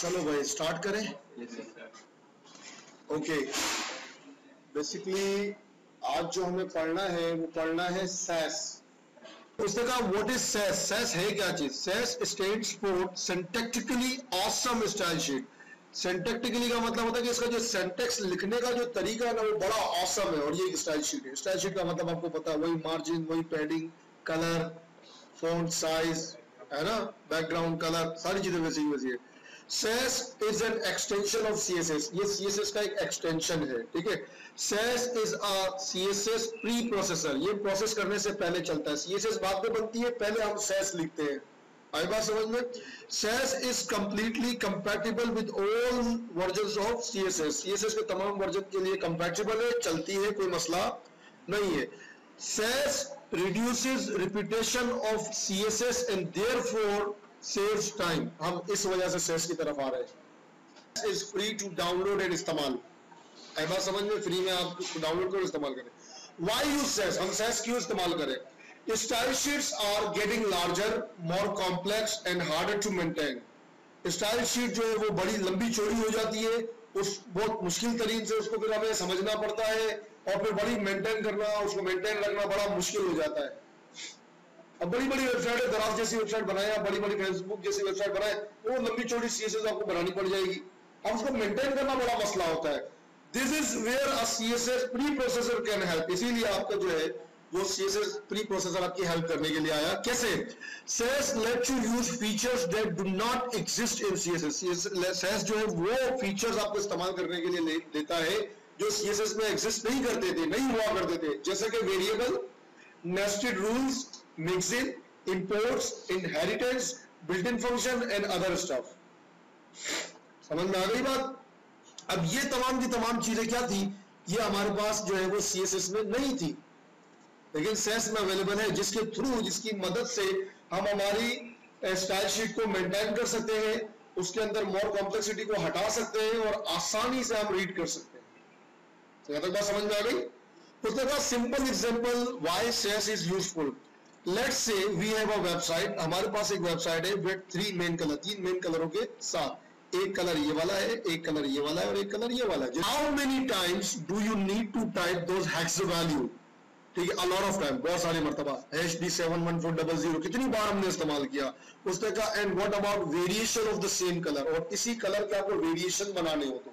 चलो भाई स्टार्ट करें। ओके, बेसिकली आज जो हमें पढ़ना है वो पढ़ना है सैस। उसने कहा व्हाट इज सैस? सैस है क्या चीज? Sass stands for syntactically awesome style sheet. Syntactically का मतलब होता है कि इसका जो सिंटैक्स लिखने का जो तरीका है ना वो बड़ा ऑसम है, और ये स्टाइल शीट है। स्टाइल शीट का मतलब आपको पता है, वही मार्जिन, वही पैडिंग, कलर, फॉन्ट साइज, है ना, बैकग्राउंड कलर, सारी चीजें वैसी वैसी है। SASS is an extension of CSS। ये CSS का एक एक्सटेंशन है, ठीक है। SASS is a CSS pre processor. ये प्रोसेस करने से पहले चलता है। CSS बाद में बनती है, पहले हम SASS लिखते हैं। आई बात समझ में? SASS is completely compatible with all versions of CSS। CSS के तमाम वर्जन के लिए कंपैटिबल है, चलती है, कोई मसला नहीं है। SASS reduces repetition of CSS and therefore saves time। हम इस वजह से SASS की तरफ आ रहे हैं। is free to download and इस्तेमाल। ऐ बात समझ में? फ्री में आप डाउनलोड करो, इस्तेमाल करें। Why use SASS? हम SASS क्यों इस्तेमाल करें? Style sheets are getting larger, more complex and harder to maintain। Style sheet जो है वो बड़ी लंबी चौड़ी हो जाती है, उस बहुत मुश्किल तरीन से उसको फिर हमें समझना पड़ता है, और फिर बड़ी मेंटेन करना, उसको मेंटेन रखना बड़ा मुश्किल हो जाता है। अब बड़ी बड़ी वेबसाइट, दराज जैसी वेबसाइट बनाए, बड़ी बड़ी फेसबुक जैसी वेबसाइट बनाए, वो लंबी चौड़ी CSS आपको बनानी पड़ जाएगी। अब उसको मेंटेन करना बड़ा मसला होता है। This is where a CSS preprocessor can help. इसीलिए आपका जो है वो CSS प्री प्रोसेसर आपकी हेल्प करने के लिए आया। कैसे? SASS lets you use features that do not exist in CSS। SASS जो है वो फीचर्स आपको इस्तेमाल करने के लिए देता है जो CSS में एग्जिस्ट नहीं करते थे, नहीं हुआ करते थे, जैसे कि variable, nested rules, mixing, imports, inheritance, built in function and other stuff. समझ में आ गई बात? अब ये तमाम की तमाम चीजें क्या थी, ये हमारे पास जो है वो CSS में नहीं थी, लेकिन SASS में अवेलेबल है, जिसके थ्रू, जिसकी मदद से हम हमारी स्टाइल शीट को मेंटेन कर सकते हैं, उसके अंदर मोर कॉम्प्लेक्सिटी को हटा सकते हैं और आसानी से हम रीड कर सकते हैं। तो यहां तक बात समझ में आ गई? उसके बाद simple example why SASS is useful. Let's say we have a website. हमारे पास एक वेबसाइट है विद 3 मेन कलर, 3 मेन कलरों के साथ। एक कलर ये वाला है, एक कलर ये वाला है, और एक कलर ये वाला है। How many times do you need to type those hex value? ठीक है, अलॉट ऑफ टाइम, बहुत सारी मरतबा। HD71400 कितनी बार हमने इस्तेमाल किया। उसने कहा and what about variation of the same colour? और इसी कलर के आपको वेरिएशन बनाने हो तो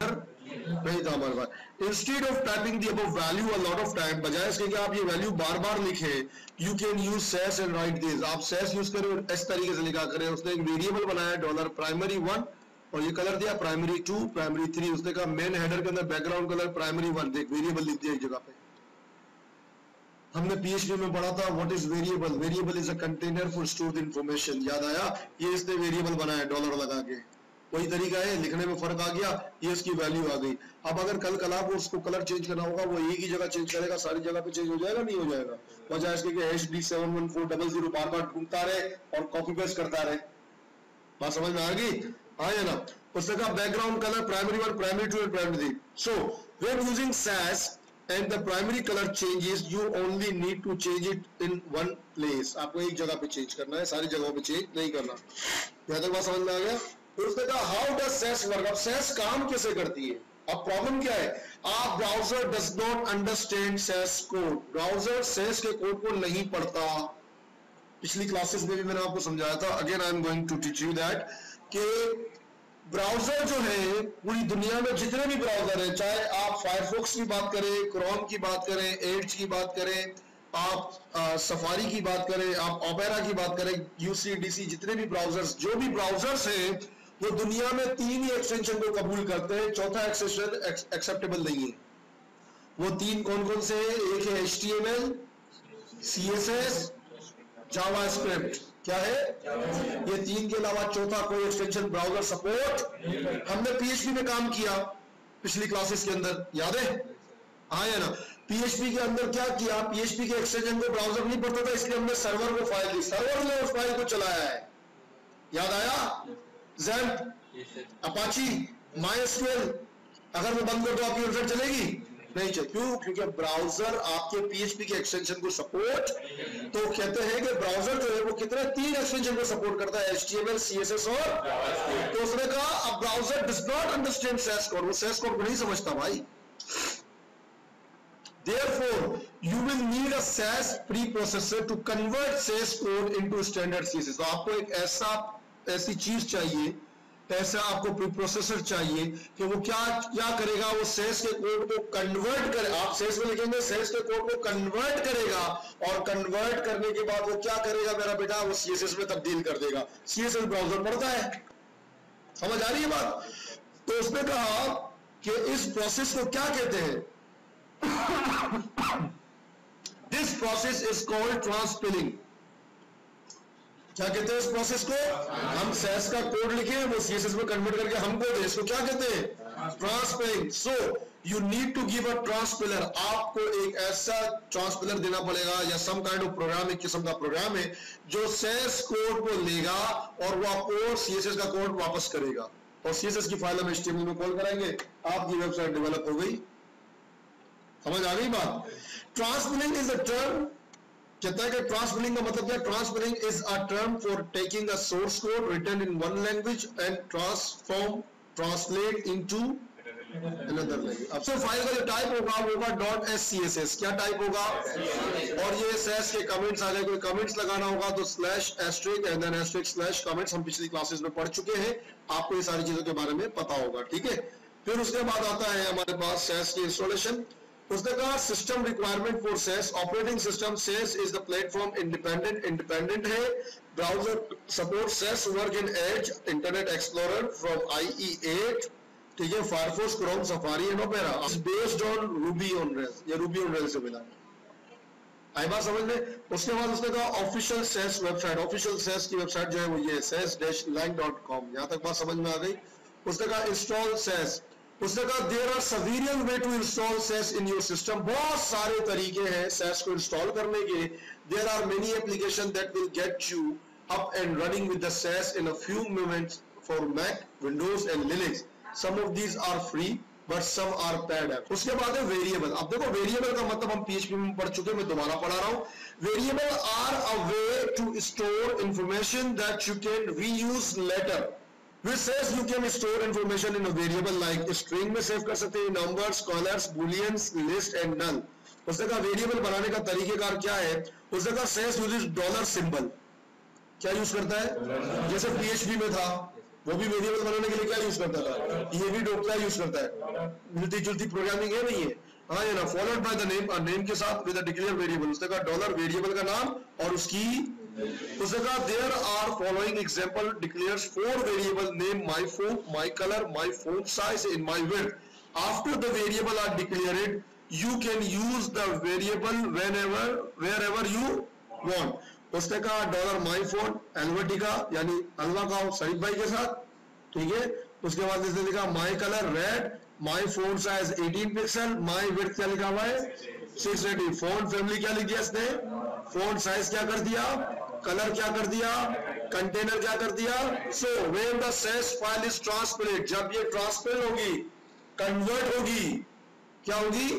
नहीं था हमारे पास। Instead of typing the above value a lot of time, बजाय इसके कि आप ये वैल्यू बार बार लिखे, you can use SASS and write this. आप SASS यूज करें और इस तरीके से लिखा करें। उसने एक वेरिएबल बनाया $primary1 और ये कलर दिया primary2, primary3। उसने कहा मेन हेडर के अंदर बैकग्राउंड कलर primary1, देख वेरिएबल लिख दिया एक जगह पे। हमने PHP में पढ़ा था what is variable. Variable is a container for stored information. याद आया? ये इसने वेरिएबल बनाया डॉलर लगा के। वही तरीका है, लिखने में फर्क आ गया, ये इसकी वैल्यू आ गई। अब अगर कल कल आपको उसको कलर चेंज करना होगा, वो एक ही जगह चेंज करेगा, सारी जगह पे चेंज हो जाएगा? नहीं हो जाएगा। वजह इसके कि HD71400 बार बार ढूंढता रहे और कॉपी पेस्ट करता रहे। बात समझ में आ गई? हाँ या ना? उसने कहा background colour primary1, primary2 and primary3। So when using SASS and the primary color changes, you only need to change it in one place। आपको एक जगह पे चेंज करना है, सारी जगहों पे चेंज नहीं करना। यहां तक बात समझ में आ गया? फिर उसने कहा हाउ डज SASS वर्क। अब SASS काम कैसे करती है? अब प्रॉब्लम क्या है? आप browser does not understand SASS code. Browser SASS के कोड को नहीं पढ़ता। पिछली क्लासेस में भी मैंने आपको समझाया था, again I am going to teach you that, कि ब्राउजर जो है पूरी दुनिया में जितने भी ब्राउजर हैं, चाहे आप फायरफॉक्स की बात करें, क्रोम की बात करें, एड्ज की बात करें, आप सफारी की बात करें, आप ओपेरा की बात करें, UC/DC, जितने भी ब्राउजर्स, जो भी ब्राउजर्स हैं, वो दुनिया में 3 ही एक्सटेंशन को कबूल करते हैं, चौथा एक्सटेंशन एक्सेप्टेबल नहीं है। वो 3 कौन कौन से हैं? एक है HTML, CSS, जावास्क्रिप्ट। क्या है? ये 3 के अलावा चौथा कोई एक्सटेंशन ब्राउजर सपोर्ट। हमने PHP में काम किया पिछली क्लासेस के अंदर, याद है? हाँ या ना? PHP के अंदर क्या किया? PHP के एक्सटेंशन को ब्राउजर नहीं पढ़ता था, इसलिए हमने सर्वर को फाइल दी, सर्वर ने उस फाइल को चलाया है। याद आया? XAMPP, Apache, MySQL। अगर वो बंद कर दो आपकी वेबसाइट चलेगी? नहीं चाहिए। क्यों? क्योंकि ब्राउजर आपके PHP के एक्सटेंशन को सपोर्ट, तो कहते हैं कि ब्राउजर जो है वो कितने 3 एक्सटेंशन को सपोर्ट करता है, HTML, CSS और, तो उसने कहा अब browser does not understand Sass code, वो सेस कोड को नहीं समझता भाई। Therefore, you will need a SAS preprocessor to convert SAS code into standard CSS। तो आपको एक ऐसी चीज चाहिए, ऐसा आपको प्रीप्रोसेसर चाहिए कि वो क्या करेगा, वो सेस के कोड को कन्वर्ट करे, आप सेस में लिखेंगे, सेस के कोड को कन्वर्ट करेगा, और कन्वर्ट करने के बाद वो क्या करेगा मेरा बेटा, वो CSS में तब्दील कर देगा। CSS ब्राउजर पढ़ता है, समझ आ रही है बात? तो उसने कहा कि इस प्रोसेस को क्या कहते हैं, दिस प्रोसेस इज कॉल्ड ट्रांसपिलिंग। क्या कहते हैं इस प्रोसेस को? हम सेस का कोड लिखे, वो CSS में कन्वर्ट करके हमको दे, इसको क्या कहते हैं? Transpiling. So you need to give a transpiler, आपको एक ऐसा ट्रांसपिलर देना पड़ेगा, या सम काइंड ऑफ प्रोग्राम, एक किस्म का प्रोग्राम है जो सेस कोड को लेगा और वो आपको CSS का कोड वापस करेगा, और CSS की फाइल हम HTML में कॉल कराएंगे, आपकी वेबसाइट डेवलप हो गई। समझ आ गई बात? ट्रांसपिलिंग इज अ टर्म, कहता है कि ट्रांसपिलिंग का मतलब क्या? Transpiling is a term for taking a source code written in one language and translate into another language. अब से फाइल का जो टाइप होगा .scss, क्या टाइप होगा? और ये सेस के कमेंट्स आ गए, कोई कमेंट्स लगाना होगा तो /* एंड देन // हम पिछली क्लासेस में पढ़ चुके हैं, आपको ये सारी चीजों के बारे में पता होगा, ठीक है। फिर उसके बाद आता है हमारे पास सेस की इंस्टॉलेशन। उसने कहा system requirement for Sass, operating system Sass is the platform independent है, browser support Sass work in Edge, Internet Explorer from IE8, ठीक है, Firefox, Chrome, Safari and Opera, based on Ruby on Rails, ये Ruby on Rails से मिला। आई बात समझ में? उसके बाद उसने कहा official Sass website, official Sass की वेबसाइट जो है वो ये ses-lang.com, यहां तक बात समझ में आ गई। उसने कहा इंस्टॉल सेस, उसने कहा there are several way to install Sass in your system, बहुत सारे तरीके हैं सेस को इंस्टॉल करने के। There are many application that will get you up and running with the Sass in a few moments for Mac, Windows and Linux, some of these are free but some are paid app. उसके बाद है variable. अब देखो variable का मतलब हम PHP में पढ़ चुके, मैं दोबारा पढ़ा रहा हूं। Variable are a way to store information that you can reuse later. Which says you can store information in a variable like string में सेव कर सकते हैं, numbers, colors, booleans, list and null। उसने कहा वेरिएबल बनाने का तरीकेकार क्या है? उसने कहा says uses डॉलर सिंबल, क्या यूज करता है? जैसे PHP में था, वो भी वेरिएबल बनाने के लिए क्या यूज करता था? ये भी क्या यूज करता है? मिलती जुलती प्रोग्रामिंग है नहीं है? हाँ ये ना, followed by the name, name के साथ विद द डिक्लेयर वेरिएबल। उसने कहा डॉलर वेरिएबल का नाम और उसकी, उसने कहा there are following example declares 4 variable name, my font, my colour, my font size and my width. After the variable are declared you can use the variable wherever you want। उसने कहा dollar my font Helvetica यानी हलवा खाओ शरीफ भाई के साथ, ठीक है। उसके बाद इसने लिखा my colour red, my font size 18 pixel, my width क्या लिखा हुआ है 680। फॉन्ट फैमिली क्या लिख दिया इसने, फॉन्ट साइज क्या कर दिया, कलर क्या कर दिया, कंटेनर क्या कर दिया। So when the Sass file is transpiled, जब ये ट्रांसपिल होगी, कन्वर्ट होगी, क्या होगी,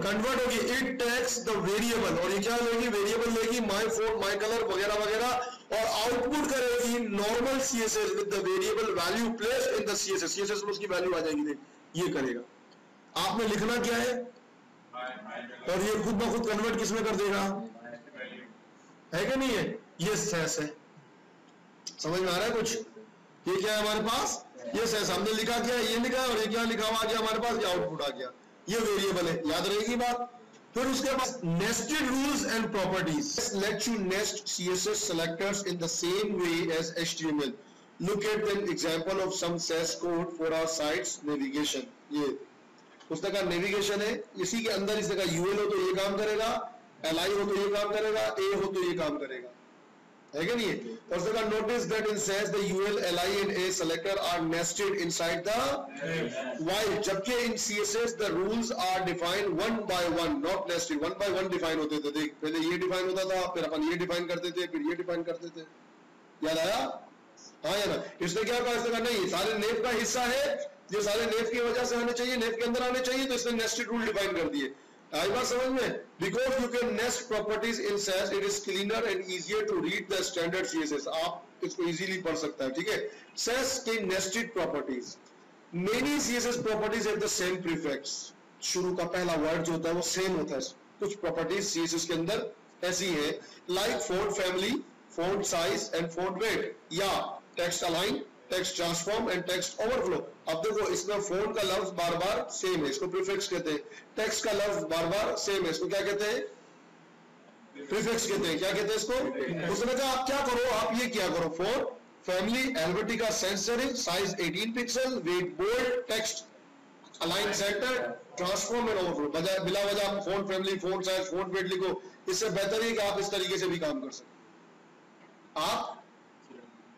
कन्वर्ट होगी, इट टेक्स द वेरिएबल, और ये क्या लेगी, वेरिएबल लेगी माय फॉन्ट, माय कलर वगैरह वगैरह, और आउटपुट करेगी normal CSS with the variable value placed in the CSS में उसकी वैल्यू आ जाएगी, ये करेगा। आपने लिखना क्या है, और ये खुद ब खुद कन्वर्ट किसमें कर देगा, है कि नहीं है? ये सेस है। समझ में आ रहा है कुछ? ये क्या है हमारे पास, ये सेस, हमने लिखा क्या है, ये लिखा है, और ये क्या लिखा हुआ आ गया हमारे पास, ये आउटपुट आ गया, ये वेरिएबल है, याद रहेगी बात। फिर उसके बाद nested rules and properties let you nest CSS selectors in the same way as HTML। Look at an example of some SAS code for our sites navigation। ये उसने कहा नेविगेशन है, इसी के अंदर इसने कहा UL हो तो ये काम करेगा, LI हो तो ये काम करेगा, A हो तो ये काम करेगा, है कि नहीं है? और उसने कहा notice that in SAS the UL, LI and A selector are nested inside the while, जबकि इन CSS the rules are defined one by one, not nested, one by one define होते थे। देख पहले ये डिफाइन होता था, फिर अपन ये डिफाइन करते थे, फिर ये डिफाइन करते थे, याद आया? हाँ या ना? इसने क्या कहा, इसने कहा नहीं, सारे नेम का हिस्सा है, ये सारे नेफ की वजह से आने चाहिए, नेफ के अंदर आने चाहिए, तो इसने नेस्टेड रूल डिफाइन कर दिए। आई बात समझ में? Because you can nest properties in Sass, it is cleaner and easier to read the standard CSS. आप इसको इजीली पढ़ सकता है, ठीक है। सेस की nested properties, many CSS properties have the same prefix. शुरू का पहला वर्ड जो होता है वो सेम होता है। कुछ प्रॉपर्टीज सीएसएस के अंदर ऐसी है, like font family, font size and font weight, या text align, text transform and text overflow. अब देखो इसमें फॉन्ट का लफ्ज बार बार सेम है, इसको प्रीफिक्स कहते हैं। टेक्स्ट का लफ्ज बार बार सेम है, इसको क्या कहते हैं? प्रीफिक्स कहते हैं। क्या कहते हैं इसको? उसने कहा आप क्या करो, आप ये क्या करो, font family, Alphabetica sans serif, size 18 pixel, weight bold, text align center, transform and overflow. बजाय बिला वजह आप font family, font size, font weight लिखो, इससे बेहतर है कि आप इस तरीके से भी काम कर सकते। आप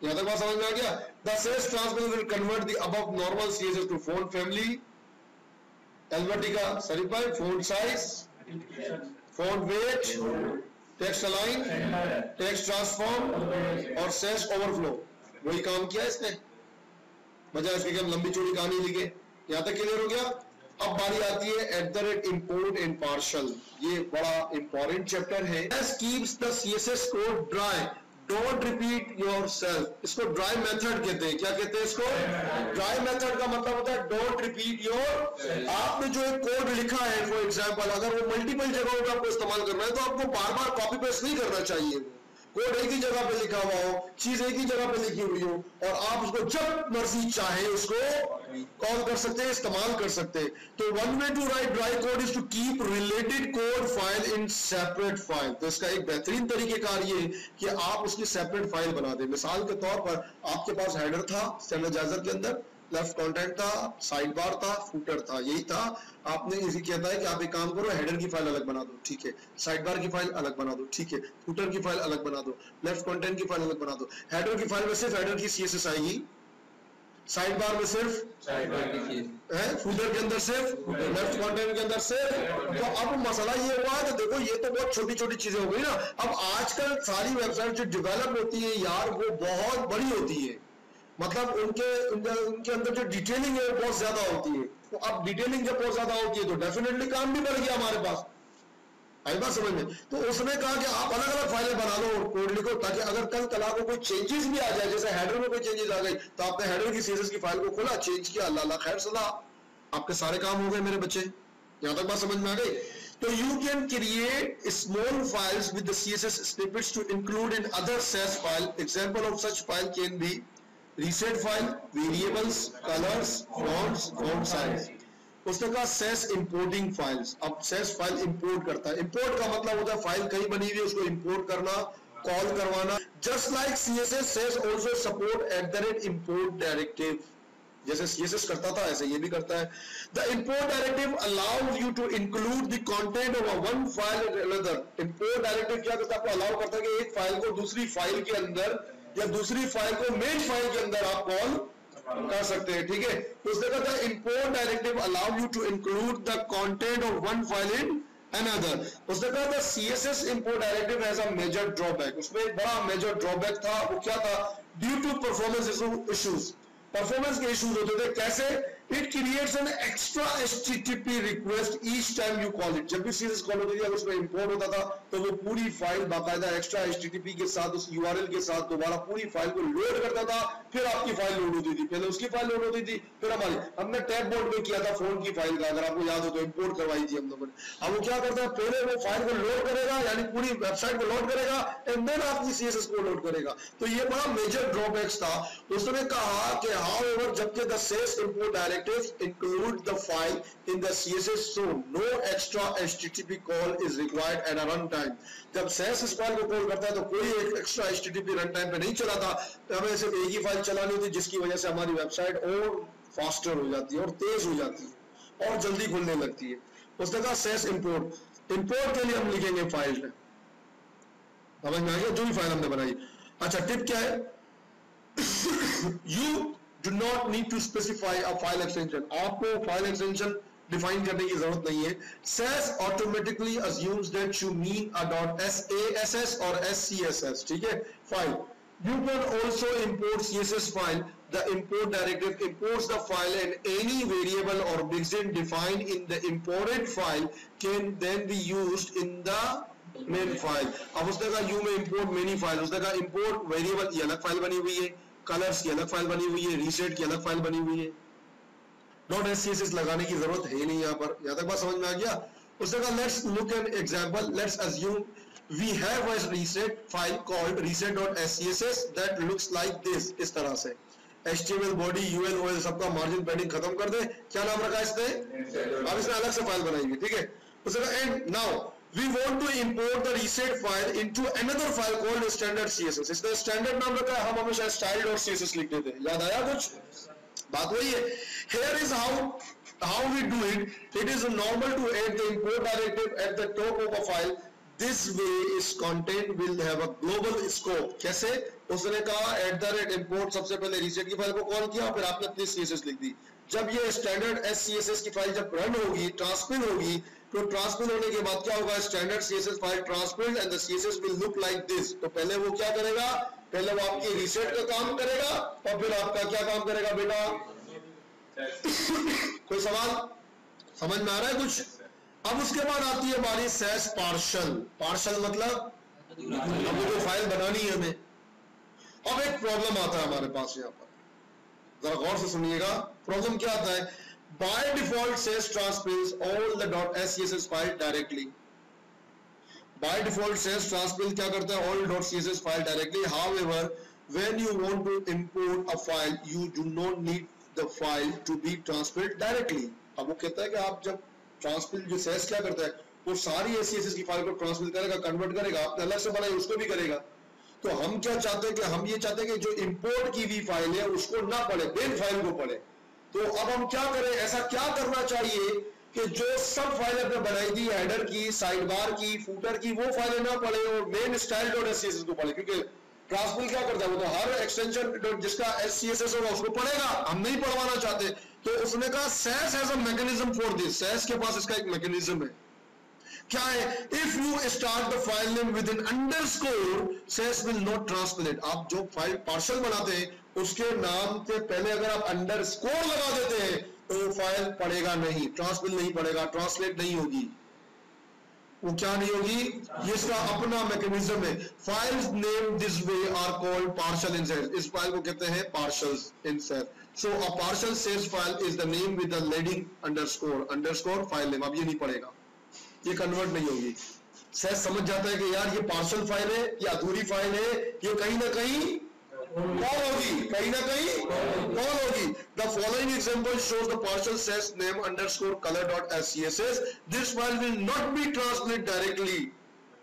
यहां तक बात समझ में आ गया? The Sass transmission will convert the above normal CSS to font family, Alphabetica certified, font size, font weight, text align, text transform और सेस ओवरफ्लो। वही काम किया इसने, बजाय इसके कि हम लंबी चौड़ी कहानी लिखे। यहां तक क्लियर हो गया? अब बारी आती है at the rate import and partial. ये बड़ा इंपॉर्टेंट चैप्टर है। Keeps the CSS code dry, don't repeat yourself. इसको ड्राई मेथड कहते हैं। क्या कहते हैं इसको? ड्राई मेथड का मतलब होता है डोंट रिपीट योर। आपने जो एक कोड लिखा है फॉर एग्जांपल, अगर वो मल्टीपल जगहों पे आपको इस्तेमाल करना है तो आपको बार बार कॉपी पेस्ट नहीं करना चाहिए। कोड एक ही जगह पे लिखा हुआ हो, चीज एक ही जगह पे लिखी हुई हो, और आप उसको जब मर्जी चाहे उसको कॉल कर सकते हैं, इस्तेमाल कर सकते हैं। तो one way to write DRY code is to keep related code file in separate file. तो इसका एक बेहतरीन तरीकेकार ये है कि आप उसकी सेपरेट फाइल बना दें। मिसाल के तौर पर आपके पास हेडर था स्टैंडर्डाइजर के अंदर, लेफ्ट कंटेंट था, साइड बार था, फूटर था, यही था। आपने इसी कहता है कि आप एक काम करो, हेडर की फाइल अलग बना दो, ठीक है, साइड बार की फाइल अलग बना दो, ठीक है, फूटर की फाइल अलग बना दो, लेफ्ट कंटेंट की फाइल अलग बना दो। हेडर की फाइल में सिर्फ हेडर की सीएसएस आएगी, साइड बार में सिर्फ है, फूटर के अंदर सिर्फ, लेफ्ट कंटेंट के अंदर सिर्फ। तो अब मसला ये हुआ है कि देखो ये तो बहुत छोटी छोटी चीजें हो गई ना। अब आजकल सारी वेबसाइट जो डेवलप होती है यार, वो बहुत बड़ी होती है, मतलब उनके अंदर जो डिटेलिंग है वो बहुत ज्यादा होती है। तो अब डिटेलिंग जब बहुत ज्यादा होती है तो डेफिनेटली काम भी बढ़ गया हमारे पास। आई बात समझ में? तो उसने कहा कि आप अलग अलग फाइलें बना लो और कोड लिखो, ताकि अगर कल कला को कोई चेंजेस भी आ जाए, जैसे हेडर में कोई चेंजेस आ गई तो आपने हेडर की सीएसएस की फाइल को खोला, चेंज किया, अल्लाह खैर सलाह, आपके सारे काम हो गए मेरे बच्चे। यहां तक बात समझ में आ गई? तो you can create small files with the CSS snippets to include in other SAS file. Example of such file can be reset file, variables, colors, fonts, font size. उसने कहा SAS importing files. अब SAS file import करता है। Import का मतलब होता है file कहीं बनी हुई है उसको इंपोर्ट करना, कॉल करवाना। Just like CSS, SAS also support @import directive. जैसे CSS करता था ऐसे ये भी करता है। The import directive allows you to include the content of one file in another. Import directive क्या करता है? आपको अलाउ करता है कि एक फाइल को दूसरी फाइल के अंदर या दूसरी फाइल को मेन फाइल के अंदर आप कॉल कर सकते हैं, ठीक है। तो उसने कहा था import directive allow you to include the content of one file in another. उसने कहा था CSS import directive has a major drawback. उसमें एक बड़ा major drawback था, वो क्या था? Due to performance issues. Performance के इश्यूज होते थे। कैसे? It creates an extra HTTP request each time you call it. जब भी सीएसएस कॉल होती थी, अगर उसमें इंपोर्ट होता था तो वो पूरी फाइल बाकायदा एक्स्ट्रा HTTP के साथ, उस URL के साथ दोबारा पूरी फाइल को लोड करता था, फिर आपकी फाइल लोड होती थी। पहले उसकी फाइल लोड होती थी, फिर हमारी। हमने टैब बोर्ड में किया था फोन की फाइल का, अगर आपको याद हो तो, इंपोर्ट करवाई थी हम लोगों ने। अब वो क्या करता है? पहले वो फाइल को लोड करेगा, यानी पूरी वेबसाइट को लोड करेगा, एंड देन आपकी CSS को लोड करेगा। तो ये बड़ा मेजर ड्रॉबैक्स था। उसने कहा कि हाउएवर, जबकि the SAS import directives include the file in the CSS, so no extra HTTP call is required at a runtime. जब SAS इस फाइल को कॉल करता है तो कोई एक एक्स्ट्रा HTTP रन टाइम पे नहीं चलाता। तो हमें सिर्फ एक ही फाइल चलानी होती है, जिसकी वजह से हमारी वेबसाइट और फास्टर हो जाती है और तेज हो जाती है और जल्दी खुलने लगती है। उसने कहा SAS import, इंपोर्ट के लिए हम लिखेंगे फाइल में, समझ में आ गया? जो भी फाइल हमने बनाई। अच्छा, टिप क्या है? You do not need to specify a file extension. आपको फाइल एक्सटेंशन डिफाइन करने की जरूरत नहीं है। SAS automatically assumes that you mean a .sass or SCSS, ठीक है, file. You can also import CSS file. The import directive imports the file, and any variable or bixin defined in the imported file can then be used in the main file. अब उसने कहा you may import many files. उसने कहा import variable की अलग file बनी हुई है, colors की अलग फाइल बनी हुई है, reset की अलग फाइल बनी हुई है. .scss लगाने की जरूरत है नहीं यहाँ पर. यहाँ तक बात समझ में आ गया? उसने कहा let's look an example. Let's assume we have a reset file called reset.scss that looks like this. इस तरह से HTML body UL OL सबका मार्जिन पैडिंग खत्म कर दे. क्या नाम रखा इसने? अब इसने अलग से फाइल बनाई हुई. ठीक है. उसने कहा and now we want to import the reset file into another file called standard CSS. इसने standard नाम रखा है. हम हमेशा style.css लिख देते हैं. याद आया कुछ? बात वही है. Here is how we do it. It is normal to add the import directive at the top of a file. This way its content will have a global scope. कैसे? उसने कहा @import सबसे पहले reset की file को call किया, फिर आपने अपनी CSS लिख दी. जब ये स्टैंडर्ड SCSS की फाइल जब रन होगी, ट्रांसपिल होगी, तो ट्रांसपिल होने के बाद क्या होगा? Standard CSS file transpiled and the CSS will look like this. तो पहले वो क्या करेगा? पहले वो आपकी रीसेट का काम करेगा और फिर आपका क्या काम करेगा बेटा? कोई सवाल समझ में आ रहा है कुछ? अब उसके बाद आती है बारी सैस पार्शल. पार्शल मतलब अब वो जो फाइल बनानी है हमें. अब एक प्रॉब्लम आता है हमारे पास यहाँ पर, जरा गौर से सुनिएगा. प्रॉब्लम क्या आता है? By default Sass transpiles all the .scss file directly. By default Sass transpile क्या करता है? All .css file directly. However when you want to import a file you do not need the file to be transpiled directly. अब वो कहता है कि आप जब ट्रांसपिल जो सैस क्या करता है, वो सारी SCSS की फाइल को ट्रांसपिल करेगा, कन्वर्ट करेगा, आपने अलग से बनाई उसको भी करेगा. तो हम क्या चाहते हैं कि हम ये चाहते हैं कि जो इंपोर्ट की हुई फाइल है उसको ना पढ़े, मेन फाइल को पढ़े. तो अब हम क्या करें? ऐसा क्या करना चाहिए कि जो सब फाइल आपने बनाई थी, हेडर की, साइड बार की, फूटर की, वो फाइलें ना पढ़े और मेन style.scss को पढ़े. क्योंकि ट्रांसपिल क्या करता है? वो तो हर एक्सटेंशन जिसका SCSS होगा उसको पढ़ेगा. हम नहीं पढ़वाना चाहते. तो उसने कहा Sass has a mechanism for this. Sass के पास इसका एक मैकेनिज्म है. क्या है? If you start the file name with an underscore Sass will not translate. आप जो फाइल पार्शल बनाते हैं उसके नाम के पहले अगर आप अंडरस्कोर लगा देते हैं तो फाइल पढ़ेगा नहीं, ट्रांसपिल नहीं पढ़ेगा, ट्रांसलेट नहीं होगी. वो क्या नहीं होगी? ये इसका अपना मैकेनिज्म है. Files name this way are called partial in Sass. इस फाइल को कहते हैं partials in Sass. So a partial Sass file is the name with the leading underscore file name. अब ये नहीं पढ़ेगा, ये कन्वर्ट नहीं होगी. सैस समझ जाता है कि यार ये पार्शल फाइल है, ये अधूरी फाइल है, ये कहीं ना कहीं कॉल होगी, कहीं ना कहीं कॉल होगी. The following example shows the partial Sass name underscore color.scss. This file will not be translate directly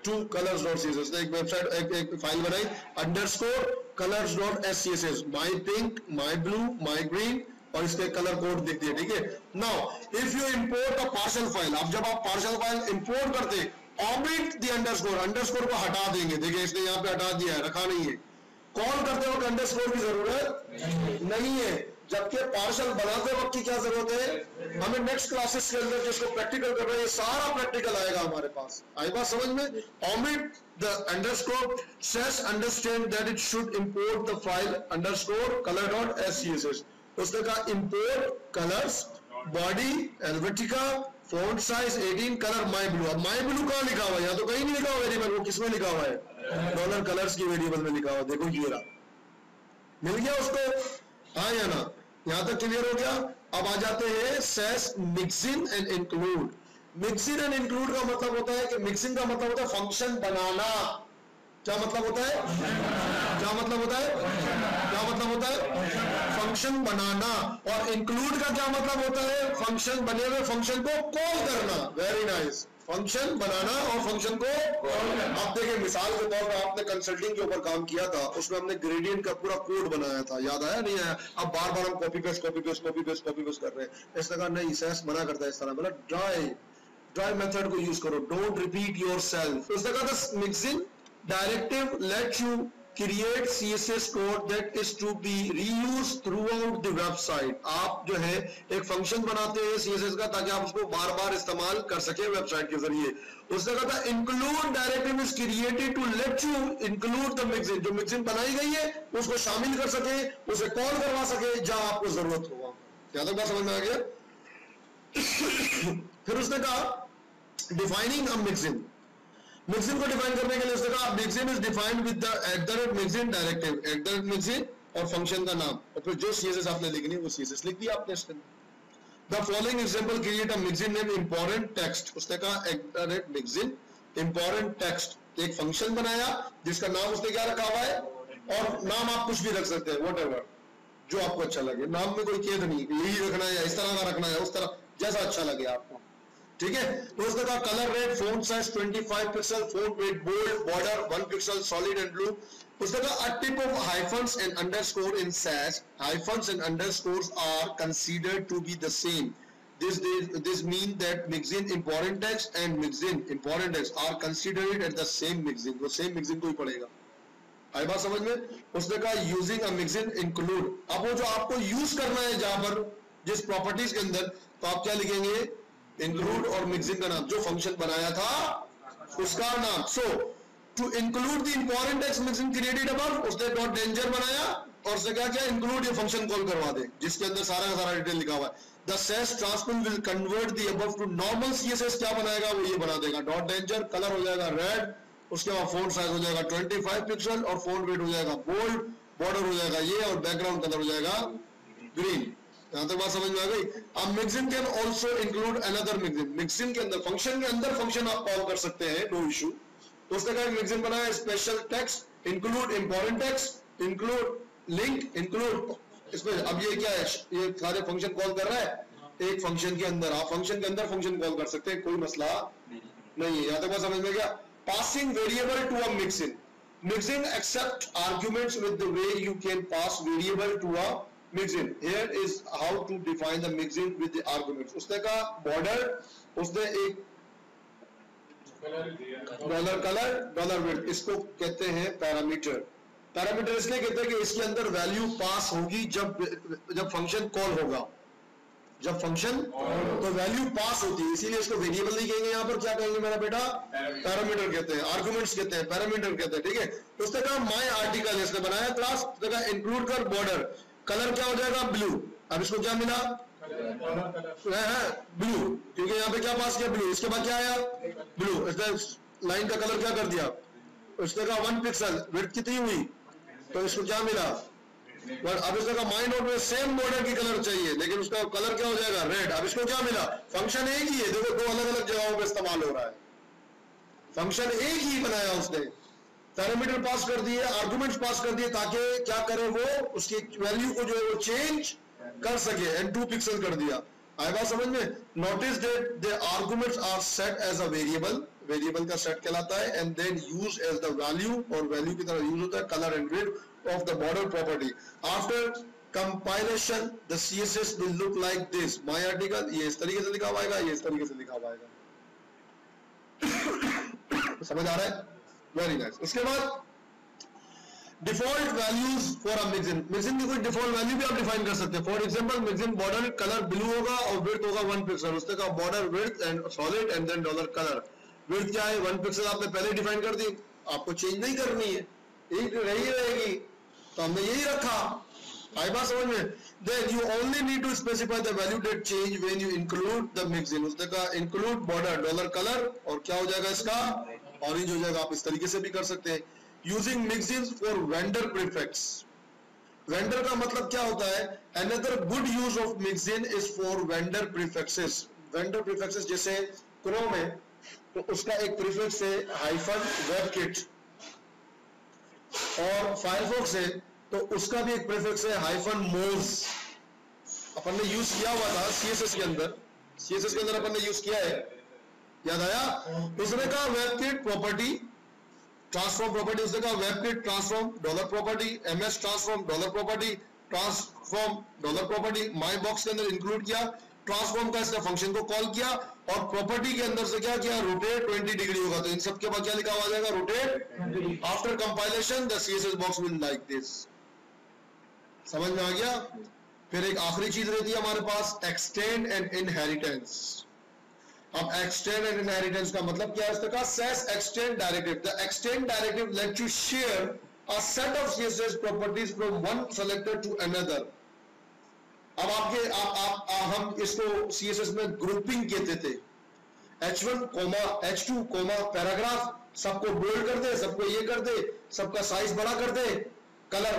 to colors.css. एक वेबसाइट एक फाइल बनाई underscore colors.scss, my pink, my blue, my green, और इसके कलर कोड दिख दिए. ठीक है. Now if you import a partial file, अब जब आप पार्शल फाइल इंपोर्ट करते हैं, omit the underscore, अंडरस्कोर को हटा देंगे. देखिए इसने यहाँ पे हटा दिया है, रखा नहीं है. कॉल करते वक्त अंडरस्कोर की जरूरत नहीं है, जबकि पार्शल बनाते वक्त की क्या जरूरत है? हमें नेक्स्ट क्लासेस के अंदर जिसको प्रैक्टिकल कर रहे हैं, सारा प्रैक्टिकल आएगा हमारे पास. आई बात समझ में? omit the underscore. sess understand that it should import the file underscore color.scss. उसने कहा import colors, body, Helvetica, font size 18, color my blue. अब my blue कहाँ लिखा हुआ है? यहाँ तो कहीं नहीं लिखा हुआ वेरिएबल. वो किसमें लिखा हुआ है? डॉलर कलर्स की वेरिएबल में लिखा हुआ. देखो ये रहा, मिल गया उसको. हाँ या ना? यहां तक क्लियर हो गया. अब आ जाते हैं Sass mixing and include. Mixing and include का मतलब होता है कि मिक्सिंग का मतलब होता है फंक्शन बनाना. क्या मतलब होता है? क्या मतलब होता है? क्या मतलब होता है? फंक्शन बनाना. और इंक्लूड का क्या मतलब होता है? फंक्शन बने हुए फंक्शन को कॉल करना. Very nice. फंक्शन बनाना और फंक्शन को. आप देखिए मिसाल के तौर पर आपने कंसल्टिंग के ऊपर काम किया था, उसमें हमने ग्रेडियंट का पूरा कोड बनाया था. याद आया नहीं आया? अब बार बार हम कॉपी पेस्ट कर रहे हैं. इस तरह नहीं, सैस मना करता है इस तरह. मतलब ड्राई मेथड को यूज करो. Don't repeat yourself. उस तरह का mixing directive let you create CSS code that is to be reused throughout the website. आप जो है एक फंक्शन बनाते हैं CSS का ताकि आप उसको बार बार इस्तेमाल कर सके वेबसाइट के जरिए. उसने कहा था include directive is created to let you include the mixin. जो mixin बनाई गई है उसको शामिल कर सके, उसे कॉल करवा सके जहां आपको जरूरत होगा. क्या तक बात समझ में आ गया? फिर उसने कहा डिफाइनिंग अ मिक्सिन. मिक्सिन को डिफाइन करने के लिए उसने कहा mixing is defined with the @mixin directive. @mixin और फंक्शन का नाम और फिर जो CSS आपने लिखनी है वो CSS लिख दिया आपने. इसके the following example create a mixing name important text. उसने कहा @mixin इंपॉर्टेंट टेक्स्ट. एक फंक्शन बनाया जिसका नाम उसने क्या रखा हुआ है, और नाम आप कुछ भी रख सकते हैं, व्हाटएवर जो आपको अच्छा लगे. नाम में कोई केद नहीं कि यही रखना है, इस तरह का रखना है, उस तरह जैसा अच्छा लगे आपको. ठीक है. तो उसने कहा colour red, font size 25 pixel, font weight bold, border 1 pixel, solid and blue. उसने कहा a tip of hyphens and underscore in SAS. Hyphens and underscores are considered to be the same. This means that mixin important text and mixin important text are considered at the same mixin. वो same mixin को ही पड़ेगा. आई बात समझ में? उसने कहा using a mixing include. अब वो जो आपको यूज करना है जहां पर जिस प्रॉपर्टीज के अंदर, तो आप क्या लिखेंगे? इंक्लूड और मिक्सिन का नाम, जो फंक्शन बनाया था उसका नाम. So to include the important text mixin created above, उसने डॉट डेंजर बनाया और उसने कहा क्या इंक्लूड ये फंक्शन कॉल करवा दे जिसके अंदर सारा का सारा डिटेल लिखा हुआ है. The Sass transform will convert the above to normal CSS. क्या बनाएगा वो ये बना देगा. डॉट डेंजर, कलर हो जाएगा रेड, उसके बाद फॉन्ट साइज हो जाएगा 25 पिक्सल और फॉन्ट वेट हो जाएगा बोल्ड, बॉर्डर हो जाएगा ये और बैकग्राउंड कलर हो जाएगा ग्रीन. यहां तक बात समझ में आ गई? अब mixing can also include another mixing. Mixing के अंदर फंक्शन के अंदर फंक्शन आप कॉल कर सकते हैं, नो इशू. तो उसने कहा मिक्सिन बनाया special text, include important text, include link, include इसमें. अब ये क्या है, ये सारे फंक्शन कॉल कर रहा है एक फंक्शन के अंदर. आप फंक्शन के अंदर फंक्शन कॉल कर सकते हैं, कोई मसला नहीं है. यहां तक बात समझ में गया? Passing variable to a mixin. Mixin accept arguments with the way you can pass variable to a mixin. Here is how to define the mixin with the arguments. उसने कहा border, उसने एक $color width, इसको कहते हैं parameter. Parameter इसलिए कहते हैं कि इसके अंदर वैल्यू पास होगी जब फंक्शन कॉल होगा. जब फंक्शन तो वैल्यू पास होती है, इसीलिए इसको वेरिएबल नहीं कहेंगे. यहाँ पर क्या कहेंगे मेरा बेटा? पैरामीटर कहते हैं, आर्गुमेंट्स कहते हैं, पैरामीटर कहते हैं. ठीक है. तो उसने कहा माय आर्टिकल, इसने बनाया क्लास, उसने कहा इंक्लूड कर बॉर्डर. कलर क्या हो जाएगा? ब्लू. अब इसको क्या मिला? ब्लू, क्योंकि यहाँ पे क्या पास किया? ब्लू. इसके बाद क्या आया? ब्लू. इसने लाइन का कलर क्या कर दिया? उसने कहा 1 पिक्सल, विड्थ कितनी हुई? तो इसको क्या मिला? अब इसका माइंड नोट में सेम बॉर्डर की कलर चाहिए, लेकिन उसका कलर क्या हो जाएगा? रेड. अब इसको क्या मिला? फंक्शन एक ही है, देखो दो अलग अलग जगहों पे इस्तेमाल हो रहा है. फंक्शन एक ही बनाया उसने, पैरामीटर पास कर दिए, आर्गुमेंट्स पास कर दिए ताकि क्या करे वो उसकी वैल्यू को जो है वो चेंज कर सके. एंड 2 पिक्सल कर दिया. आई बात समझ में? Notice that the arguments are set as a variable. Variable का सेट कहलाता है. And then use as the value, और वैल्यू की तरह यूज होता है colour and width of the border property. After compilation the CSS will look like this. My article ये इस तरीके से लिखा हुआ आएगा, ये इस तरीके से लिखा हुआ आएगा. समझ आ रहा है? Very nice. उसके बाद default values for a mixing. Mixing की कोई डिफॉल्ट वैल्यू भी आप डिफाइन कर सकते हैं. For example mixin border colour blue होगा और विड्थ होगा 1 पिक्सल. उसने कहा border width and solid and then dollar colour. Width क्या है? 1 पिक्सल आपने पहले डिफाइन कर दी, आपको चेंज नहीं करनी है, एक रही रहेगी, तो हमने यही रखा. आई बात समझ में? Then you only need to specify the value that change when you include the mixin. उसने कहा include border डॉलर कलर, और क्या हो जाएगा इसका? ऑरेंज हो जाएगा. आप इस तरीके से भी कर सकते हैं. Using mixins for vendor prefix. Vendor का मतलब क्या होता है? Another good use of mixin is for vendor prefixes. Vendor prefixes जैसे क्रोम है तो उसका एक प्रीफिक्स है हाइफन वेबकिट, और फायरफॉक्स है तो उसका भी एक प्रीफिक्स है हाइफन मोज. अपन ने यूज किया हुआ था CSS के अंदर. CSS के अंदर अपन ने यूज किया है, याद आया? उसने कहा वेबकिट प्रॉपर्टी ट्रांसफॉर्म प्रॉपर्टी. उसने कहा WebKit transform dollar property, MS transform dollar property, transform dollar property. माई बॉक्स के अंदर इंक्लूड किया ट्रांसफॉर्म का इसने फंक्शन को कॉल किया और प्रॉपर्टी के अंदर से क्या किया, रोटेट 20 डिग्री होगा, तो इन सब के बाद क्या लिखा हुआ जाएगा, rotate. After compilation the CSS box will like this. समझ में आ गया। फिर एक आखिरी चीज रहती है हमारे पास, एक्सटेंड एंड इनहेरिटेंस। अब एक्सटेंड एंड इनहेरिटेंस का मतलब क्या है इसका, Sass extend directive. The extend directive let you share a set of CSS properties from one selector to another। अब हम इसको CSS में ग्रुपिंग कहते थे, H1, H2, पैराग्राफ, सबको बोल्ड कर दे, सबको ये कर दे, सबका साइज बड़ा कर दे, कलर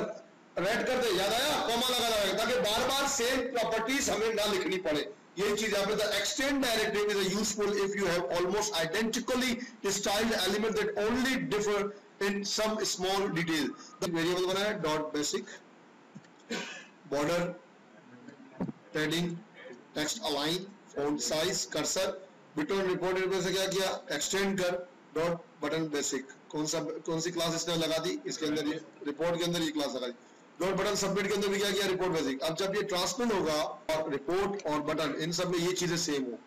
रेड कर दे, याद आया, कॉमा लगा ताकि बार बार सेम प्रॉपर्टीज हमें ना लिखनी पड़े। यही चीज यहाँ पे, the extend directive is useful if you have almost identically styled element that only differ in some small detail। the variable बना है dot basic, border, padding, text align, font size, cursor, button report में से क्या किया, extend कर dot button basic। कौन सी class इसने लगा दी, इसके अंदर ये रिपोर्ट के अंदर ये क्लास लगा दी। डॉट बटन सबमिट के अंदर भी क्या किया, रिपोर्ट बेसिक। अब जब ये ट्रांसफॉर्म होगा और रिपोर्ट और बटन इन सब में ये चीजें सेम हो,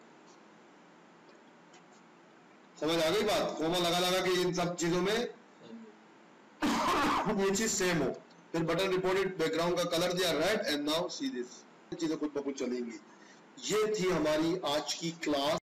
समझ आ गई बात, कोमा लगा के इन सब चीजों में ये चीज सेम हो। फिर बटन रिपोर्टेड, बैकग्राउंड का कलर दिया red, and now see this, चीजें खुद ब खुद चलेंगी। ये थी हमारी आज की क्लास।